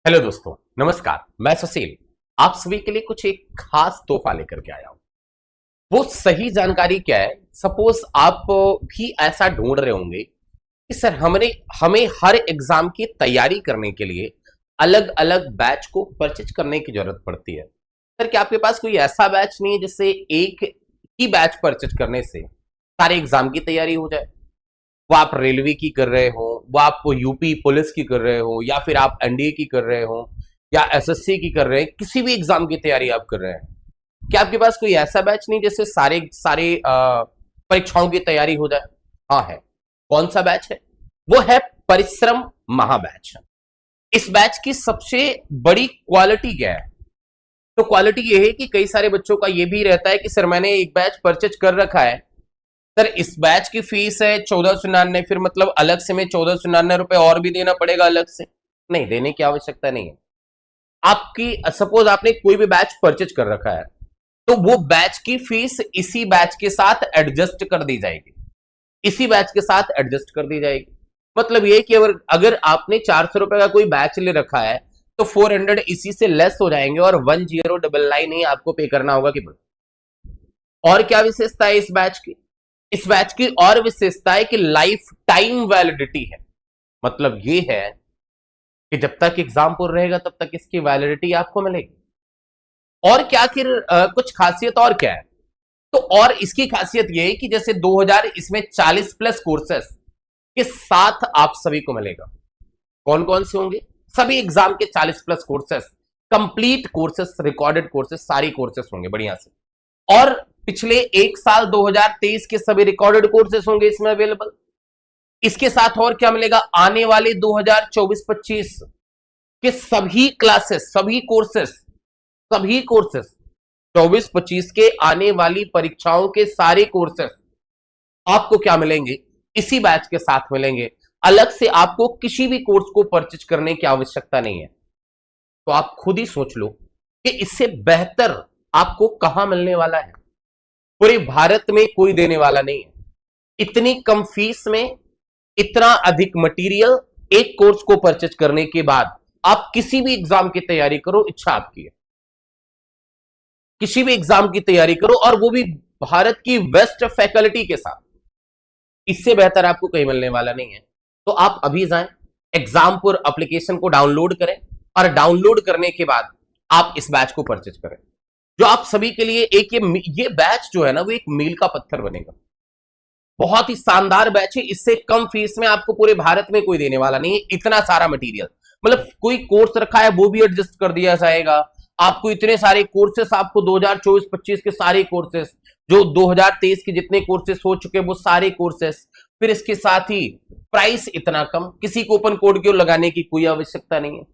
Hello दोस्तों, नमस्कार। मैं सुशील आप सभी के लिए कुछ एक खास तोहफा लेकर के आया हूं। वो सही जानकारी क्या है? सपोज आप भी ऐसा ढूंढ रहे होंगे कि सर हमने हमें हर एग्जाम की तैयारी करने के लिए अलग अलग बैच को परचेज करने की जरूरत पड़ती है। सर क्या आपके पास कोई ऐसा बैच नहीं है जिससे एक ही बैच परचेज करने से सारे एग्जाम की तैयारी हो जाए? वो आप रेलवे की कर रहे हो, वो आप यूपी पुलिस की कर रहे हो, या फिर आप एनडीए की कर रहे हो, या एसएससी की कर रहे हैं, किसी भी एग्जाम की तैयारी आप कर रहे हैं। क्या आपके पास कोई ऐसा बैच नहीं जिससे सारे सारे परीक्षाओं की तैयारी हो जाए? हाँ है। कौन सा बैच है? वो है परिश्रम महाबैच। इस बैच की सबसे बड़ी क्वालिटी क्या है? तो क्वालिटी ये है कि कई सारे बच्चों का ये भी रहता है कि सर मैंने एक बैच परचेज कर रखा है, सर इस बैच की फीस है 1499, फिर मतलब अलग से मैं 1499 रुपए और भी देना पड़ेगा अलग से? नहीं, देने की आवश्यकता नहीं है। आपकी सपोज आपने कोई भी बैच परचेज कर रखा है, तो वो बैच की फीस इसी बैच के साथ एडजस्ट कर दी जाएगी, इसी बैच के साथ एडजस्ट कर दी जाएगी। मतलब ये कि अगर अगर आपने 400 रुपए का कोई बैच ले रखा है, तो 400 इसी से लेस हो जाएंगे और 1099 ही आपको पे करना होगा कि और क्या विशेषता है इस बैच की? इस बैच की और विशेषता है कि लाइफ टाइम वैलिडिटी है। मतलब ये है कि जब तक एग्जाम पूरा रहेगा तब तक इसकी वैलिडिटी आपको मिलेगी। और क्या फिर कुछ खासियत और क्या है? तो और इसकी खासियत ये है कि जैसे 2000 इसमें 40 प्लस कोर्सेस के साथ आप सभी को मिलेगा। कौन कौन से होंगे? सभी एग्जाम के 40 plus courses, complete courses, recorded courses, सारी कोर्सेस होंगे बढ़िया से। और पिछले एक साल 2023 के सभी रिकॉर्डेड कोर्सेस होंगे इसमें अवेलेबल। इसके साथ और क्या मिलेगा? आने वाले 2024-25 के सभी क्लासेस, सभी कोर्सेस 24-25 के आने वाली परीक्षाओं के सारे कोर्सेस आपको क्या मिलेंगे? इसी बैच के साथ मिलेंगे। अलग से आपको किसी भी कोर्स को परचेज करने की आवश्यकता नहीं है। तो आप खुद ही सोच लो कि इससे बेहतर आपको कहां मिलने वाला है। पूरे भारत में कोई देने वाला नहीं है। इतनी कम फीस में इतना अधिक मटेरियल, एक कोर्स को परचेज करने के बाद आप किसी भी एग्जाम की तैयारी करो, इच्छा आपकी है, किसी भी एग्जाम की तैयारी करो, और वो भी भारत की बेस्ट फैकल्टी के साथ। इससे बेहतर आपको कहीं मिलने वाला नहीं है। तो आप अभी जाएं, एग्जामपुर एप्लीकेशन को डाउनलोड करें, और डाउनलोड करने के बाद आप इस बैच को परचेज करें, जो आप सभी के लिए एक ये बैच जो है ना, वो एक मील का पत्थर बनेगा। बहुत ही शानदार बैच है। इससे कम फीस में आपको पूरे भारत में कोई देने वाला नहीं है। इतना सारा मटेरियल, मतलब कोई कोर्स रखा है वो भी एडजस्ट कर दिया जाएगा। आपको इतने सारे कोर्सेस, आपको 2024-25 के सारे कोर्सेस, जो 2023 के जितने कोर्सेस हो चुके हैं वो सारे कोर्सेस, फिर इसके साथ ही प्राइस इतना कम। किसी कूपन कोड को लगाने की कोई आवश्यकता नहीं है,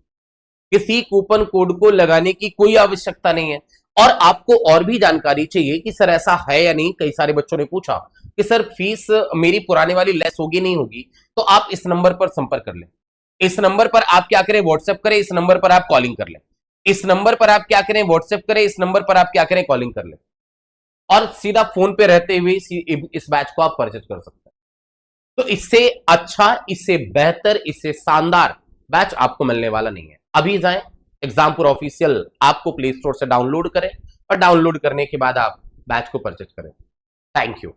किसी कूपन कोड को लगाने की कोई आवश्यकता नहीं है। और आपको और भी जानकारी चाहिए कि सर ऐसा है या नहीं, कई सारे बच्चों ने पूछा कि सर फीस मेरी पुराने वाली लेस होगी नहीं होगी, तो आप इस नंबर पर संपर्क कर लें। इस नंबर पर आप क्या करें? व्हाट्सएप करें। इस नंबर पर आप कॉलिंग कर लें। इस नंबर पर आप क्या करें? व्हाट्सएप करें। इस नंबर पर आप क्या करें? कॉलिंग कर लें, और सीधा फोन पे रहते हुए इस बैच को आप परचेज कर सकते हैं। तो इससे अच्छा, इससे बेहतर, इससे शानदार बैच आपको मिलने वाला नहीं है। अभी जाएं, एग्जामपुर ऑफिशियल आपको प्ले स्टोर से डाउनलोड करें, और डाउनलोड करने के बाद आप बैच को परचेज करें। Thank you.